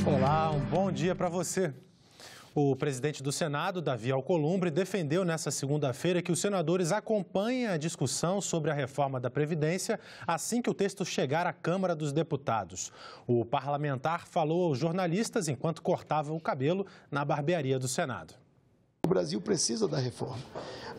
Olá, um bom dia para você. O presidente do Senado, Davi Alcolumbre, defendeu nesta segunda-feira que os senadores acompanhem a discussão sobre a reforma da Previdência assim que o texto chegar à Câmara dos Deputados. O parlamentar falou aos jornalistas enquanto cortava o cabelo na barbearia do Senado. O Brasil precisa da reforma.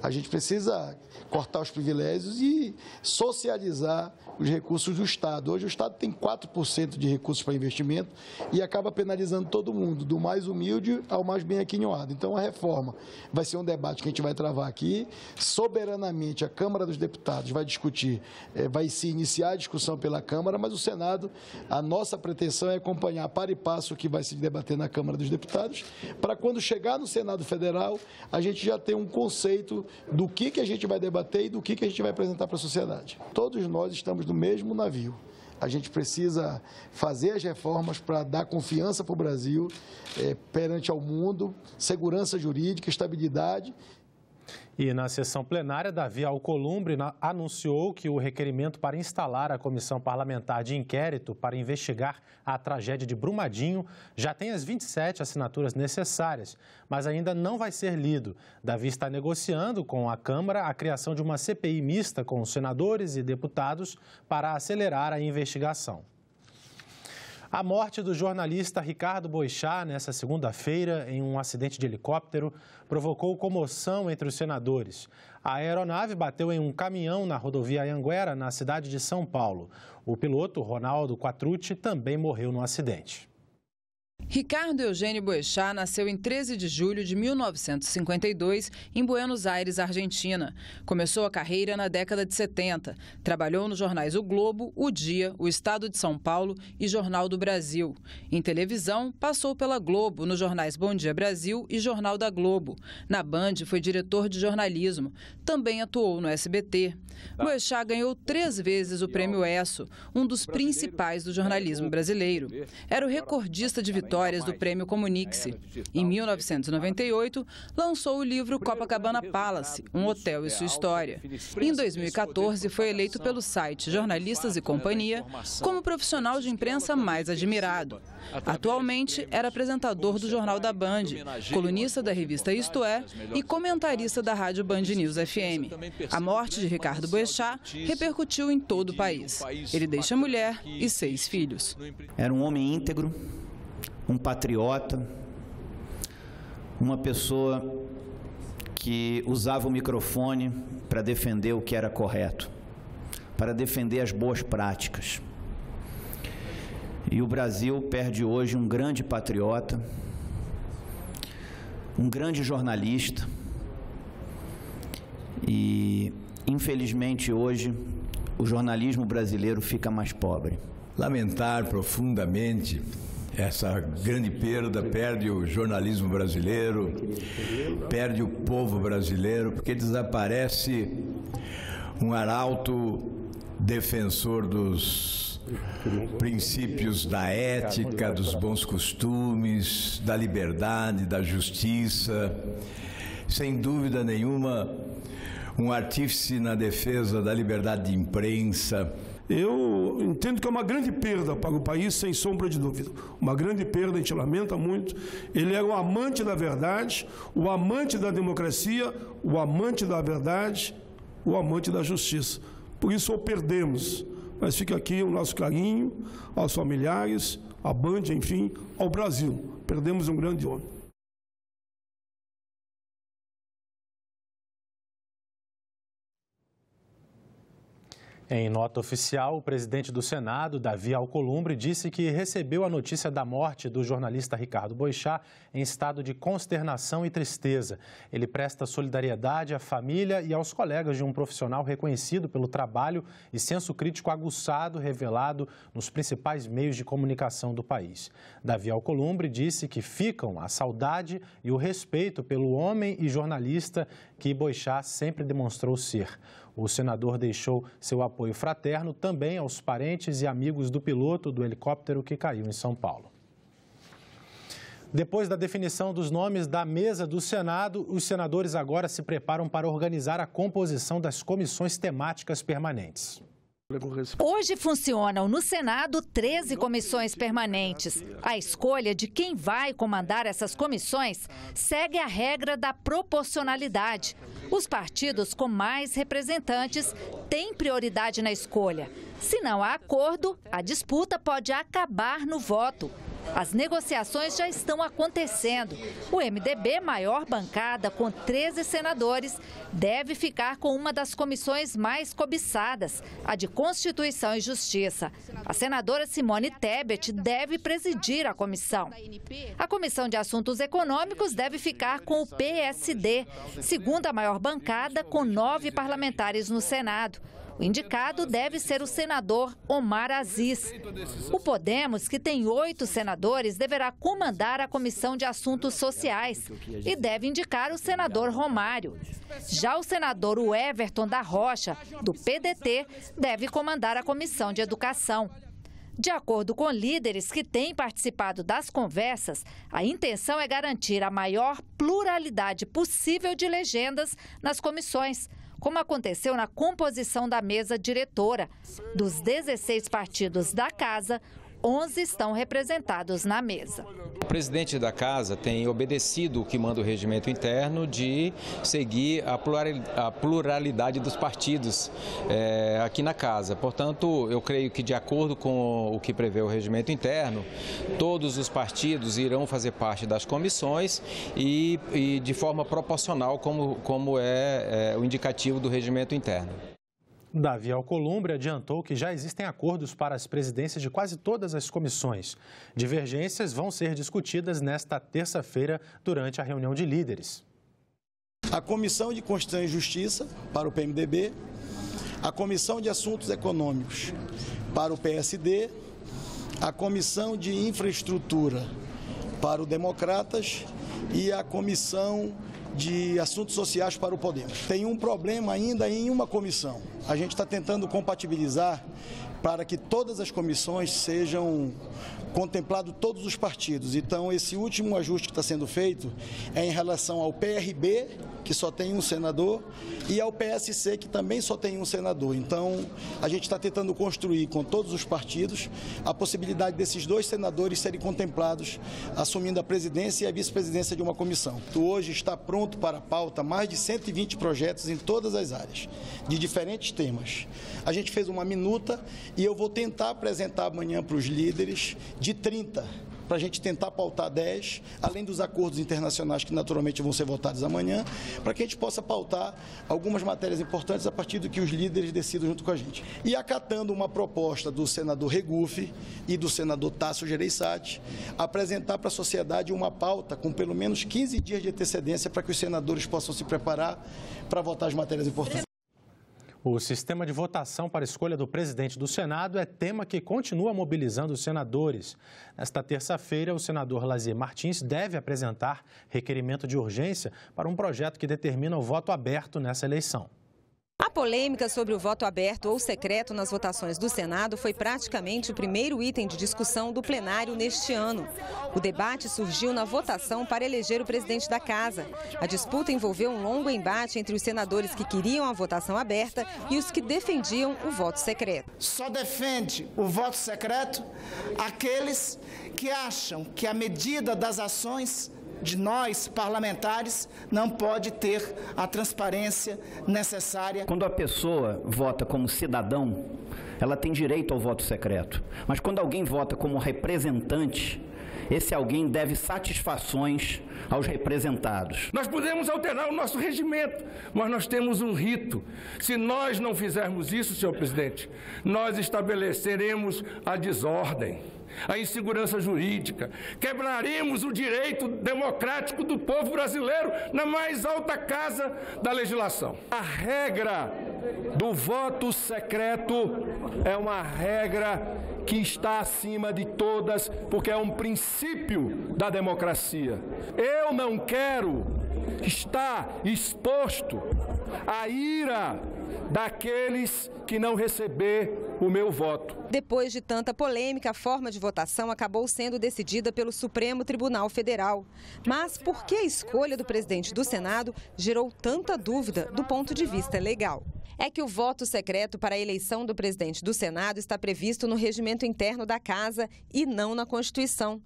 A gente precisa cortar os privilégios e socializar os recursos do Estado. Hoje o Estado tem 4% de recursos para investimento e acaba penalizando todo mundo, do mais humilde ao mais bem aquinhoado. Então a reforma vai ser um debate que a gente vai travar aqui. Soberanamente a Câmara dos Deputados vai discutir, vai se iniciar a discussão pela Câmara, mas o Senado, a nossa pretensão é acompanhar para e passo o que vai se debater na Câmara dos Deputados, para quando chegar no Senado Federal, a gente já ter um conceito do que a gente vai debater e do que a gente vai apresentar para a sociedade. Todos nós estamos no mesmo navio. A gente precisa fazer as reformas para dar confiança para o Brasil perante ao mundo, segurança jurídica, estabilidade. E na sessão plenária, Davi Alcolumbre anunciou que o requerimento para instalar a comissão parlamentar de inquérito para investigar a tragédia de Brumadinho já tem as 27 assinaturas necessárias, mas ainda não vai ser lido. Davi está negociando com a Câmara a criação de uma CPI mista com os senadores e deputados para acelerar a investigação. A morte do jornalista Ricardo Boixá, nesta segunda-feira, em um acidente de helicóptero, provocou comoção entre os senadores. A aeronave bateu em um caminhão na rodovia Anhanguera, na cidade de São Paulo. O piloto, Ronaldo Quattrucci, também morreu no acidente. Ricardo Eugênio Boixá nasceu em 13 de julho de 1952, em Buenos Aires, Argentina. Começou a carreira na década de 70. Trabalhou nos jornais O Globo, O Dia, O Estado de São Paulo e Jornal do Brasil. Em televisão, passou pela Globo, nos jornais Bom Dia Brasil e Jornal da Globo. Na Band, foi diretor de jornalismo. Também atuou no SBT. Boixá ganhou 3 vezes o Prêmio ESSO, um dos principais do jornalismo brasileiro. Era o recordista de vitórias do Prêmio Comunique-se. Em 1998, lançou o livro Copacabana Palace, um hotel e sua história. Em 2014, foi eleito pelo site Jornalistas e Companhia como o profissional de imprensa mais admirado. Atualmente, era apresentador do Jornal da Band, colunista da revista Isto É e comentarista da rádio Band News FM. A morte de Ricardo Boixá repercutiu em todo o país. Ele deixa mulher e 6 filhos. Era um homem íntegro, um patriota, uma pessoa que usava o microfone para defender o que era correto, para defender as boas práticas. E o Brasil perde hoje um grande patriota, um grande jornalista e, infelizmente, hoje o jornalismo brasileiro fica mais pobre. Lamentar profundamente essa grande perda, perde o jornalismo brasileiro, perde o povo brasileiro, porque desaparece um arauto defensor dos princípios da ética, dos bons costumes, da liberdade, da justiça, sem dúvida nenhuma, um artífice na defesa da liberdade de imprensa. Eu entendo que é uma grande perda para o país, sem sombra de dúvida. Uma grande perda, a gente lamenta muito. Ele era o amante da verdade, o amante da democracia, o amante da verdade, o amante da justiça. Por isso o perdemos. Mas fica aqui o nosso carinho aos familiares, à Band, enfim, ao Brasil. Perdemos um grande homem. Em nota oficial, o presidente do Senado, Davi Alcolumbre, disse que recebeu a notícia da morte do jornalista Ricardo Boixá em estado de consternação e tristeza. Ele presta solidariedade à família e aos colegas de um profissional reconhecido pelo trabalho e senso crítico aguçado revelado nos principais meios de comunicação do país. Davi Alcolumbre disse que ficam a saudade e o respeito pelo homem e jornalista que Boixá sempre demonstrou ser. O senador deixou seu apoio fraterno também aos parentes e amigos do piloto do helicóptero que caiu em São Paulo. Depois da definição dos nomes da mesa do Senado, os senadores agora se preparam para organizar a composição das comissões temáticas permanentes. Hoje funcionam no Senado 13 comissões permanentes. A escolha de quem vai comandar essas comissões segue a regra da proporcionalidade. Os partidos com mais representantes têm prioridade na escolha. Se não há acordo, a disputa pode acabar no voto. As negociações já estão acontecendo. O MDB, maior bancada, com 13 senadores, deve ficar com uma das comissões mais cobiçadas, a de Constituição e Justiça. A senadora Simone Tebet deve presidir a comissão. A Comissão de Assuntos Econômicos deve ficar com o PSD, segunda maior bancada, com 9 parlamentares no Senado. O indicado deve ser o senador Omar Aziz. O Podemos, que tem 8 senadores, deverá comandar a Comissão de Assuntos Sociais e deve indicar o senador Romário. Já o senador Everton da Rocha, do PDT, deve comandar a Comissão de Educação. De acordo com líderes que têm participado das conversas, a intenção é garantir a maior pluralidade possível de legendas nas comissões, como aconteceu na composição da mesa diretora. Dos 16 partidos da casa, 11 estão representados na mesa. O presidente da casa tem obedecido o que manda o regimento interno de seguir a pluralidade dos partidos aqui na casa. Portanto, eu creio que, de acordo com o que prevê o regimento interno, todos os partidos irão fazer parte das comissões e de forma proporcional, como é o indicativo do regimento interno. Davi Alcolumbre adiantou que já existem acordos para as presidências de quase todas as comissões. Divergências vão ser discutidas nesta terça-feira durante a reunião de líderes. A Comissão de Constituição e Justiça para o PMDB, a Comissão de Assuntos Econômicos para o PSD, a Comissão de Infraestrutura para o Democratas e a Comissão de Assuntos Sociais para o Podemos. Tem um problema ainda em uma comissão. A gente está tentando compatibilizar para que todas as comissões sejam contemplados todos os partidos. Então, esse último ajuste que está sendo feito é em relação ao PRB, que só tem um senador, e ao PSC, que também só tem um senador. Então, a gente está tentando construir com todos os partidos a possibilidade desses 2 senadores serem contemplados, assumindo a presidência e a vice-presidência de uma comissão. Hoje está pronto para a pauta mais de 120 projetos em todas as áreas, de diferentes temas. A gente fez uma minuta e eu vou tentar apresentar amanhã para os líderes de 30, para a gente tentar pautar 10, além dos acordos internacionais que naturalmente vão ser votados amanhã, para que a gente possa pautar algumas matérias importantes a partir do que os líderes decidam junto com a gente. E acatando uma proposta do senador Regufe e do senador Tasso Gereissati, apresentar para a sociedade uma pauta com pelo menos 15 dias de antecedência para que os senadores possam se preparar para votar as matérias importantes. O sistema de votação para a escolha do presidente do Senado é tema que continua mobilizando os senadores. Nesta terça-feira, o senador Lazier Martins deve apresentar requerimento de urgência para um projeto que determina o voto aberto nessa eleição. A polêmica sobre o voto aberto ou secreto nas votações do Senado foi praticamente o primeiro item de discussão do plenário neste ano. O debate surgiu na votação para eleger o presidente da Casa. A disputa envolveu um longo embate entre os senadores que queriam a votação aberta e os que defendiam o voto secreto. Só defende o voto secreto aqueles que acham que a medida das ações de nós, parlamentares, não pode ter a transparência necessária. Quando a pessoa vota como cidadão, ela tem direito ao voto secreto. Mas quando alguém vota como representante, esse alguém deve satisfações aos representados. Nós podemos alterar o nosso regimento, mas nós temos um rito. Se nós não fizermos isso, senhor presidente, nós estabeleceremos a desordem, a insegurança jurídica, quebraremos o direito democrático do povo brasileiro na mais alta casa da legislação. A regra do voto secreto é uma regra que está acima de todas, porque é um princípio da democracia. Eu não quero estar exposto à ira daqueles que não receber o meu voto. Depois de tanta polêmica, a forma de votação acabou sendo decidida pelo Supremo Tribunal Federal. Mas por que a escolha do presidente do Senado gerou tanta dúvida do ponto de vista legal? é que o voto secreto para a eleição do presidente do Senado está previsto no regimento interno da Casa e não na Constituição.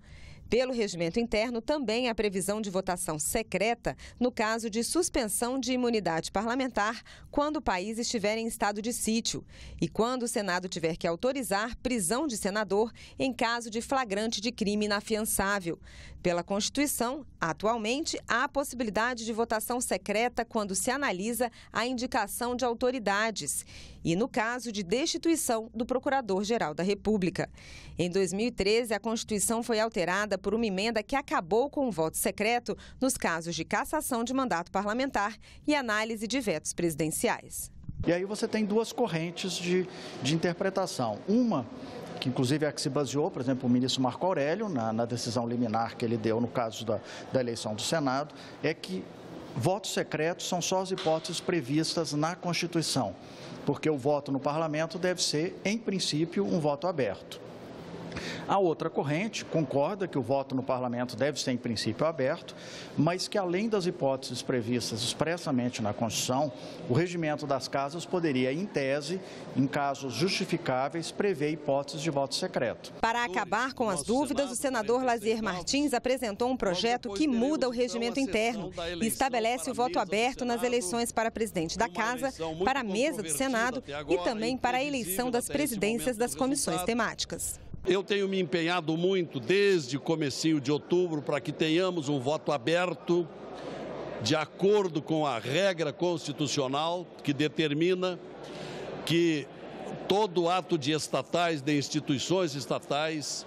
Pelo regimento interno, também há previsão de votação secreta no caso de suspensão de imunidade parlamentar quando o país estiver em estado de sítio e quando o Senado tiver que autorizar prisão de senador em caso de flagrante de crime inafiançável. Pela Constituição, atualmente, há a possibilidade de votação secreta quando se analisa a indicação de autoridades e no caso de destituição do Procurador-Geral da República. Em 2013, a Constituição foi alterada por uma emenda que acabou com o voto secreto nos casos de cassação de mandato parlamentar e análise de vetos presidenciais. E aí você tem duas correntes de interpretação. Uma, que inclusive é a que se baseou, por exemplo, o ministro Marco Aurélio, na decisão liminar que ele deu no caso da eleição do Senado, é que votos secretos são só as hipóteses previstas na Constituição, porque o voto no parlamento deve ser, em princípio, um voto aberto. A outra corrente concorda que o voto no parlamento deve ser, em princípio, aberto, mas que, além das hipóteses previstas expressamente na Constituição, o regimento das casas poderia, em tese, em casos justificáveis, prever hipóteses de voto secreto. Para acabar com as dúvidas, o senador Lazier Martins apresentou um projeto que muda o regimento interno e estabelece o voto aberto nas eleições para presidente da Casa, para a mesa do Senado e também para a eleição das presidências das comissões temáticas. Eu tenho me empenhado muito desde o comecinho de outubro para que tenhamos um voto aberto de acordo com a regra constitucional que determina que todo ato de estatais, de instituições estatais,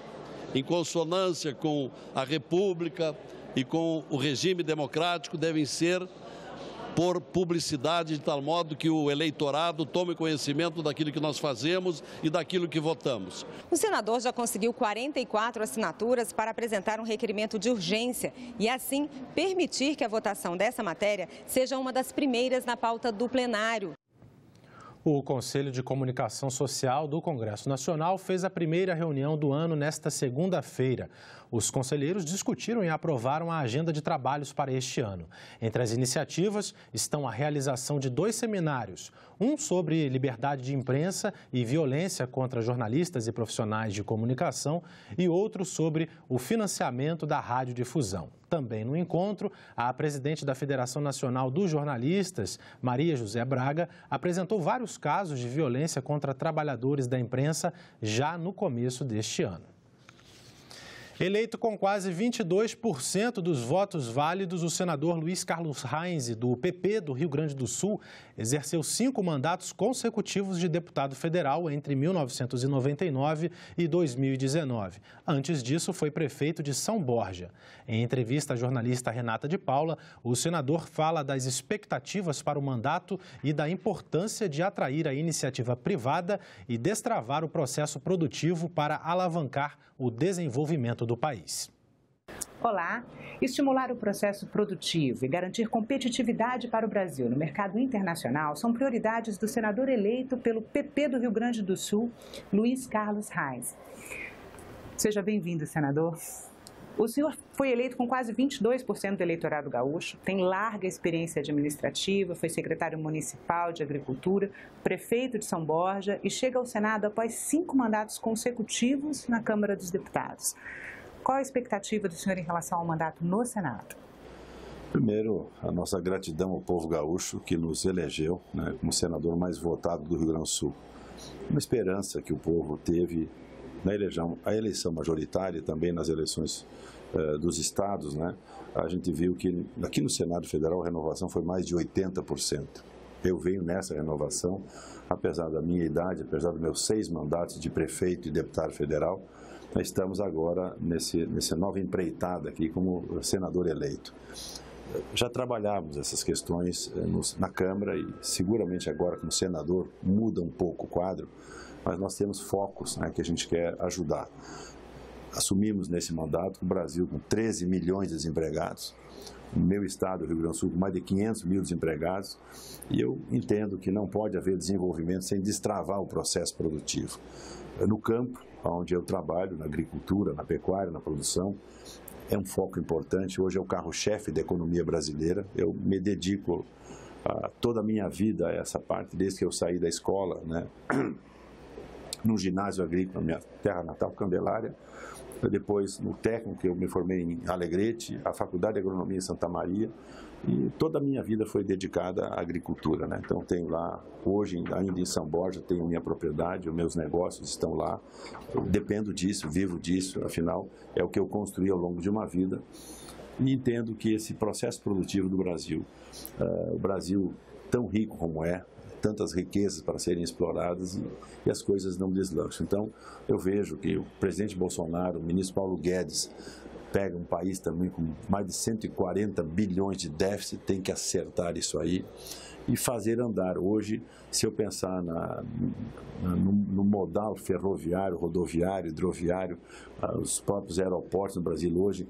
em consonância com a República e com o regime democrático, devem ser por publicidade, de tal modo que o eleitorado tome conhecimento daquilo que nós fazemos e daquilo que votamos. O senador já conseguiu 44 assinaturas para apresentar um requerimento de urgência e, assim, permitir que a votação dessa matéria seja uma das primeiras na pauta do plenário. O Conselho de Comunicação Social do Congresso Nacional fez a primeira reunião do ano nesta segunda-feira. Os conselheiros discutiram e aprovaram a agenda de trabalhos para este ano. Entre as iniciativas estão a realização de 2 seminários, um sobre liberdade de imprensa e violência contra jornalistas e profissionais de comunicação e outro sobre o financiamento da radiodifusão. Também no encontro, a presidente da Federação Nacional dos Jornalistas, Maria José Braga, apresentou vários casos de violência contra trabalhadores da imprensa já no começo deste ano. Eleito com quase 22% dos votos válidos, o senador Luiz Carlos Reis, do PP do Rio Grande do Sul, exerceu 5 mandatos consecutivos de deputado federal entre 1999 e 2019. Antes disso, foi prefeito de São Borja. Em entrevista à jornalista Renata de Paula, o senador fala das expectativas para o mandato e da importância de atrair a iniciativa privada e destravar o processo produtivo para alavancar o desenvolvimento do país. Olá! Estimular o processo produtivo e garantir competitividade para o Brasil no mercado internacional são prioridades do senador eleito pelo PP do Rio Grande do Sul, Luiz Carlos Reis. Seja bem-vindo, senador. O senhor foi eleito com quase 22% do eleitorado gaúcho, tem larga experiência administrativa, foi secretário municipal de Agricultura, prefeito de São Borja e chega ao Senado após 5 mandatos consecutivos na Câmara dos Deputados. Qual a expectativa do senhor em relação ao mandato no Senado? Primeiro, a nossa gratidão ao povo gaúcho que nos elegeu, como senador mais votado do Rio Grande do Sul. Uma esperança que o povo teve na eleição majoritária e também nas eleições dos estados, a gente viu que aqui no Senado Federal a renovação foi mais de 80%. Eu venho nessa renovação, apesar da minha idade, apesar dos meus 6 mandatos de prefeito e deputado federal, nós estamos agora nessa nova empreitada aqui como senador eleito. Já trabalhávamos essas questões na Câmara e seguramente agora como senador muda um pouco o quadro, mas nós temos focos que a gente quer ajudar. Assumimos nesse mandato o Brasil com 13 milhões de desempregados, o meu estado, o Rio Grande do Sul, com mais de 500 mil desempregados, e eu entendo que não pode haver desenvolvimento sem destravar o processo produtivo. No campo, onde eu trabalho, na agricultura, na pecuária, na produção, é um foco importante. Hoje é o carro-chefe da economia brasileira. Eu me dedico toda a minha vida essa parte, desde que eu saí da escola, né? No ginásio agrícola, minha terra natal, Candelária, depois no técnico, eu me formei em Alegrete, a Faculdade de Agronomia em Santa Maria, e toda a minha vida foi dedicada à agricultura, né? Então tenho lá, hoje ainda em São Borja, tenho minha propriedade, os meus negócios estão lá, eu dependo disso, vivo disso, afinal é o que eu construí ao longo de uma vida, e entendo que esse processo produtivo do Brasil, o Brasil tão rico como é, tantas riquezas para serem exploradas e as coisas não deslancham. Então, eu vejo que o presidente Bolsonaro, o ministro Paulo Guedes, pega um país também com mais de 140 bilhões de déficit, tem que acertar isso aí e fazer andar. Hoje, se eu pensar no modal ferroviário, rodoviário, hidroviário, os próprios aeroportos no Brasil hoje,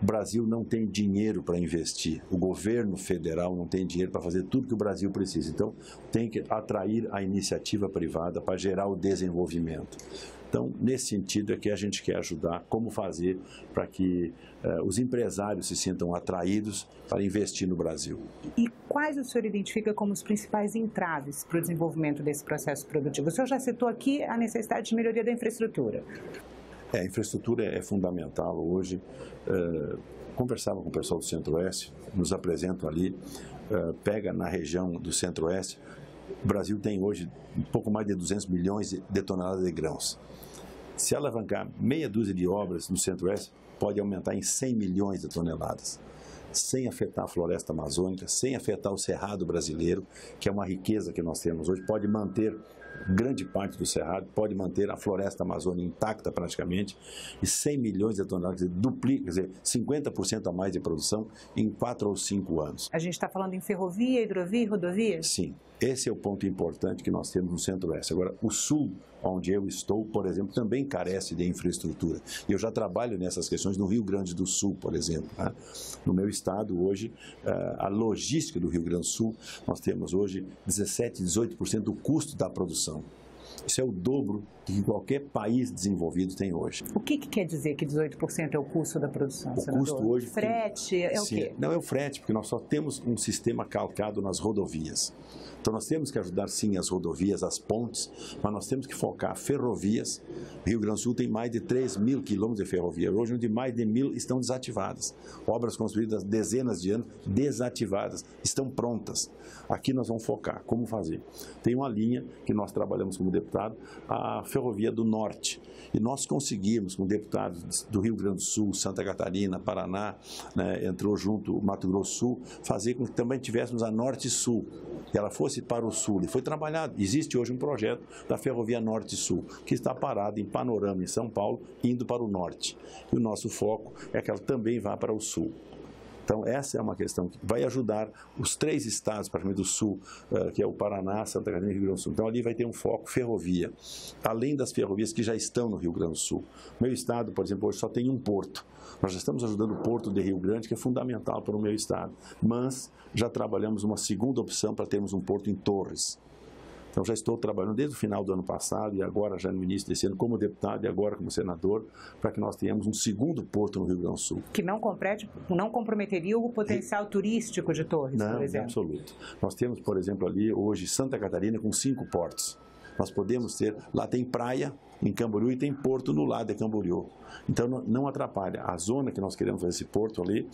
o Brasil não tem dinheiro para investir, o governo federal não tem dinheiro para fazer tudo que o Brasil precisa. Então, tem que atrair a iniciativa privada para gerar o desenvolvimento. Então, nesse sentido é que a gente quer ajudar, como fazer para que os empresários se sintam atraídos para investir no Brasil. E quais o senhor identifica como os principais entraves para o desenvolvimento desse processo produtivo? O senhor já citou aqui a necessidade de melhoria da infraestrutura. A infraestrutura é fundamental hoje. Conversava com o pessoal do Centro-Oeste, nos apresentam ali, pega na região do Centro-Oeste, o Brasil tem hoje um pouco mais de 200 milhões de toneladas de grãos. Se alavancar meia dúzia de obras no Centro-Oeste, pode aumentar em 100 milhões de toneladas, sem afetar a floresta amazônica, sem afetar o cerrado brasileiro, que é uma riqueza que nós temos hoje, pode manter grande parte do cerrado, pode manter a floresta amazônica intacta praticamente, e 100 milhões de toneladas, duplica, quer dizer, 50% a mais de produção em 4 ou 5 anos. A gente está falando em ferrovia, hidrovia e rodovia? Sim, esse é o ponto importante que nós temos no Centro-Oeste. Agora, o Sul, onde eu estou, por exemplo, também carece de infraestrutura. Eu já trabalho nessas questões no Rio Grande do Sul, por exemplo, né? No meu estado, hoje, a logística do Rio Grande do Sul, nós temos hoje 17%, 18% do custo da produção. Isso é o dobro que qualquer país desenvolvido tem hoje. O que quer dizer que 18% é o custo da produção, senador? O custo hoje... Frete, é o quê? Não é o frete, porque nós só temos um sistema calcado nas rodovias. Então nós temos que ajudar sim as rodovias, as pontes, mas nós temos que focar ferrovias. O Rio Grande do Sul tem mais de 3 mil quilômetros de ferrovia. Hoje, onde mais de 1.000 estão desativadas. Obras construídas há dezenas de anos, desativadas, estão prontas. Aqui nós vamos focar. Como fazer? Tem uma linha que nós trabalhamos como deputado, a Ferrovia do Norte. E nós conseguimos, com deputados do Rio Grande do Sul, Santa Catarina, Paraná, né, entrou junto o Mato Grosso do Sul, fazer com que também tivéssemos a Norte e Sul. E ela fosse para o Sul. E foi trabalhado. Existe hoje um projeto da Ferrovia Norte e Sul, que está parado em Panorama, em São Paulo, indo para o Norte. E o nosso foco é que ela também vá para o Sul. Então, essa é uma questão que vai ajudar os 3 estados, praticamente do Sul, que é o Paraná, Santa Catarina e Rio Grande do Sul. Então, ali vai ter um foco ferrovia, além das ferrovias que já estão no Rio Grande do Sul. Meu estado, por exemplo, hoje só tem um porto. Nós já estamos ajudando o Porto de Rio Grande, que é fundamental para o meu estado. Mas já trabalhamos uma segunda opção para termos um porto em Torres. Então, já estou trabalhando desde o final do ano passado e agora já no início desse ano como deputado e agora como senador, para que nós tenhamos um segundo porto no Rio Grande do Sul. Que não comprometeria o potencial turístico de Torres, por exemplo? Não, absoluto. Nós temos, por exemplo, ali hoje Santa Catarina com 5 portos. Nós podemos ter, lá tem praia em Camboriú e tem porto no lado de Camboriú. Então não atrapalha. A zona que nós queremos fazer esse porto ali,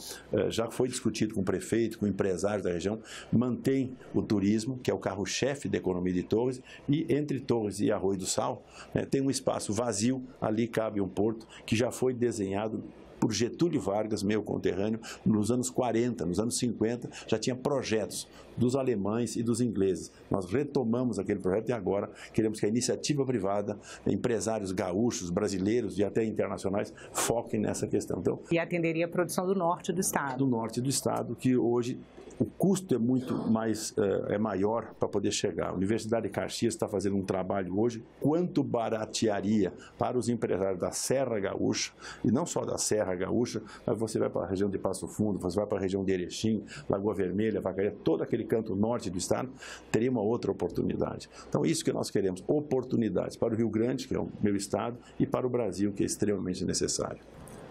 já foi discutido com o prefeito, com empresários da região, mantém o turismo, que é o carro-chefe da economia de Torres, e entre Torres e Arroio do Sal, tem um espaço vazio, ali cabe um porto que já foi desenhado por Getúlio Vargas, meu conterrâneo, nos anos 40, nos anos 50, já tinha projetos dos alemães e dos ingleses. Nós retomamos aquele projeto e agora queremos que a iniciativa privada, empresários gaúchos, brasileiros e até internacionais, foquem nessa questão. Então, e atenderia a produção do norte do estado. Do norte do estado, que hoje o custo é muito mais, é maior para poder chegar. A Universidade de Caxias está fazendo um trabalho hoje, quanto baratearia para os empresários da Serra Gaúcha, e não só da Serra Gaúcha, mas você vai para a região de Passo Fundo, você vai para a região de Erechim, Lagoa Vermelha, Vacaria, todo aquele canto norte do estado, teria uma outra oportunidade. Então, isso que nós queremos, oportunidades para o Rio Grande, que é o meu estado, e para o Brasil, que é extremamente necessário.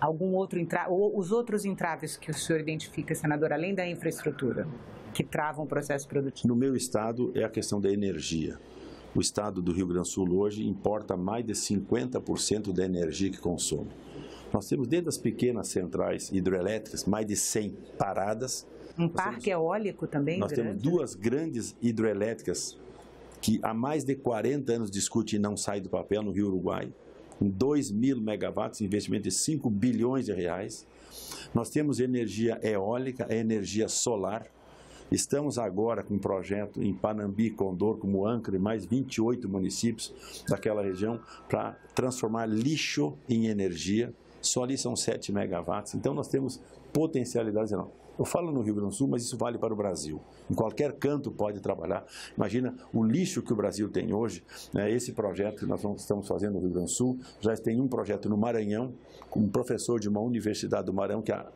Algum outro ou os outros entraves que o senhor identifica, senador, além da infraestrutura, que travam o processo produtivo? No meu estado é a questão da energia. O estado do Rio Grande do Sul hoje importa mais de 50% da energia que consome. Nós temos desde as pequenas centrais hidrelétricas, mais de 100 paradas. Um parque eólico também? Nós temos 2 grandes hidrelétricas que há mais de 40 anos discutem e não saem do papel no Rio Uruguai, com 2.000 megawatts, investimento de 5 bilhões de reais. Nós temos energia eólica, energia solar. Estamos agora com um projeto em Panambi, Condor, como Angra e mais 28 municípios daquela região para transformar lixo em energia. Só ali são 7 megawatts. Então nós temos potencialidades enormes. Eu falo no Rio Grande do Sul, mas isso vale para o Brasil. Em qualquer canto pode trabalhar. Imagina o lixo que o Brasil tem hoje. Né? Esse projeto que nós estamos fazendo no Rio Grande do Sul, já tem um projeto no Maranhão, com um professor de uma universidade do Maranhão, que a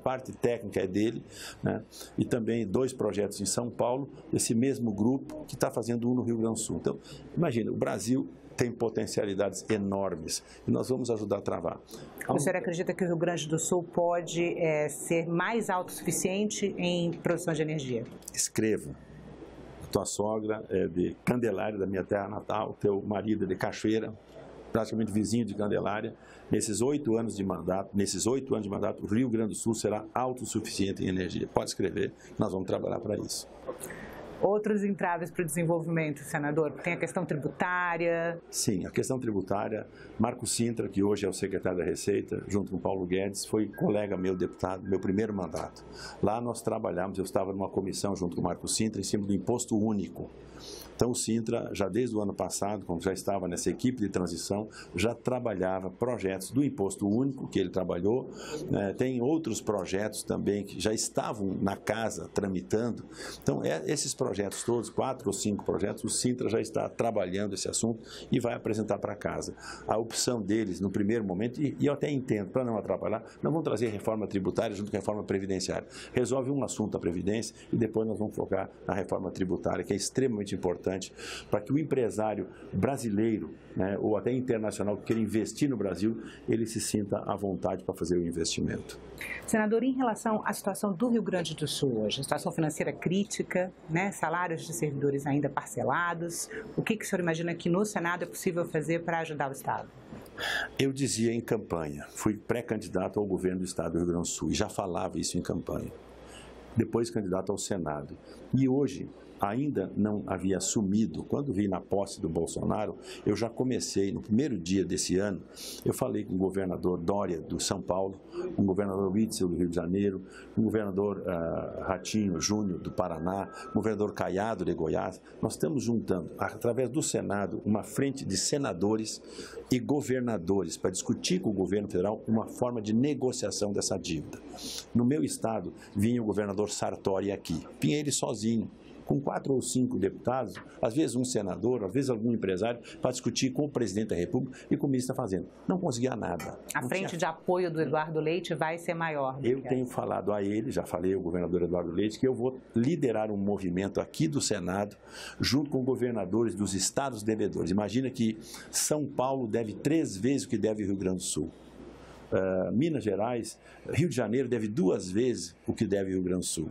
parte técnica é dele, né? E também 2 projetos em São Paulo, esse mesmo grupo que está fazendo um no Rio Grande do Sul. Então, imagina, o Brasil tem potencialidades enormes e nós vamos ajudar a travar. O senhor acredita que o Rio Grande do Sul pode ser mais autossuficiente em produção de energia? Escreva. A tua sogra é de Candelária, da minha terra natal, teu marido é de Cachoeira, praticamente vizinho de Candelária. Nesses 8 anos de mandato, o Rio Grande do Sul será autossuficiente em energia. Pode escrever, nós vamos trabalhar para isso. Outros entraves para o desenvolvimento, senador? Tem a questão tributária? Sim, a questão tributária. Marco Sintra, que hoje é o secretário da Receita, junto com Paulo Guedes, foi colega meu, deputado, meu primeiro mandato. Lá nós trabalhamos, eu estava numa comissão junto com o Marco Sintra, em cima do imposto único. Então o Sintra, já desde o ano passado, quando já estava nessa equipe de transição, já trabalhava projetos do imposto único, que ele trabalhou. Tem outros projetos também que já estavam na casa tramitando. Então esses projetos todos, 4 ou 5 projetos, o Sintra já está trabalhando esse assunto e vai apresentar para casa. A opção deles, no primeiro momento, e eu até entendo, para não atrapalhar, não vão trazer reforma tributária junto com a reforma previdenciária. Resolve um assunto da Previdência e depois nós vamos focar na reforma tributária, que é extremamente importante para que o empresário brasileiro, né, ou até internacional que queira investir no Brasil, ele se sinta à vontade para fazer o investimento. Senador, em relação à situação do Rio Grande do Sul hoje, situação financeira crítica, né, salários de servidores ainda parcelados, o que o senhor imagina que no Senado é possível fazer para ajudar o Estado? Eu dizia em campanha, fui pré-candidato ao governo do Estado do Rio Grande do Sul e já falava isso em campanha. Depois candidato ao Senado. E hoje ainda não havia assumido, quando vim na posse do Bolsonaro, eu já comecei, no primeiro dia desse ano, eu falei com o governador Dória, do São Paulo, com o governador Witzel, do Rio de Janeiro, com o governador Ratinho Júnior, do Paraná, com o governador Caiado, de Goiás. Nós estamos juntando, através do Senado, uma frente de senadores e governadores para discutir com o governo federal uma forma de negociação dessa dívida. No meu estado, vinha o governador Sartori aqui, vinha ele sozinho, com 4 ou 5 deputados, às vezes um senador, às vezes algum empresário, para discutir com o presidente da República e com o ministro da Fazenda. Não conseguia nada. A frente de apoio do Eduardo Leite vai ser maior. Eu tenho falado a ele, já falei ao governador Eduardo Leite, que eu vou liderar um movimento aqui do Senado, junto com governadores dos estados devedores. Imagina que São Paulo deve 3 vezes o que deve o Rio Grande do Sul. Minas Gerais, Rio de Janeiro deve 2 vezes o que deve o Rio Grande do Sul.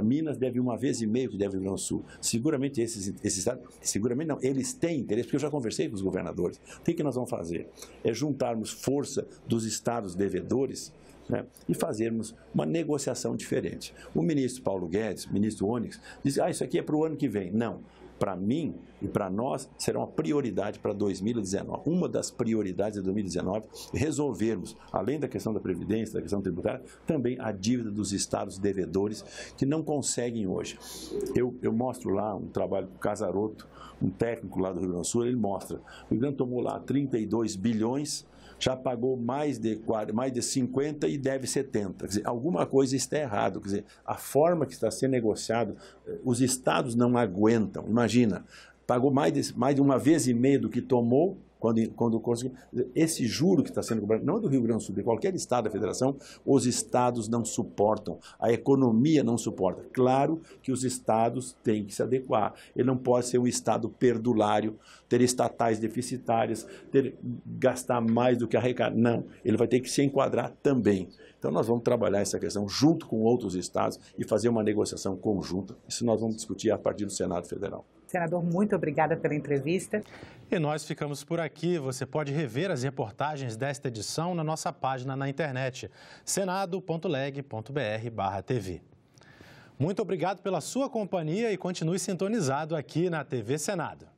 Minas deve 1,5 vezes o que deve o Rio Grande do Sul. Seguramente esses estados, seguramente não, eles têm interesse, porque eu já conversei com os governadores. O que nós vamos fazer? É juntarmos força dos estados devedores, né, e fazermos uma negociação diferente. O ministro Paulo Guedes, ministro Onyx, diz, isso aqui é para o ano que vem. Não. Para mim e para nós, será uma prioridade para 2019. Uma das prioridades de 2019 é resolvermos, além da questão da Previdência, da questão tributária, também a dívida dos estados devedores que não conseguem hoje. Eu mostro lá um trabalho com o Casaroto, um técnico lá do Rio Grande do Sul, ele mostra. O Rio Grande tomou lá 32 bilhões, já pagou mais de 50 e deve 70. Quer dizer, alguma coisa está errado. Quer dizer, a forma que está sendo negociado, os estados não aguentam. Imagina, pagou mais de 1,5 vezes do que tomou, quando conseguir. Esse juro que está sendo cobrado, não é do Rio Grande do Sul, de qualquer estado da federação, os estados não suportam, a economia não suporta. Claro que os estados têm que se adequar. Ele não pode ser um estado perdulário, ter estatais deficitárias, gastar mais do que arrecadar. Não, ele vai ter que se enquadrar também. Então nós vamos trabalhar essa questão junto com outros estados e fazer uma negociação conjunta. Isso nós vamos discutir a partir do Senado Federal. Senador, muito obrigada pela entrevista. E nós ficamos por aqui. Você pode rever as reportagens desta edição na nossa página na internet, senado.leg.br/TV. Muito obrigado pela sua companhia e continue sintonizado aqui na TV Senado.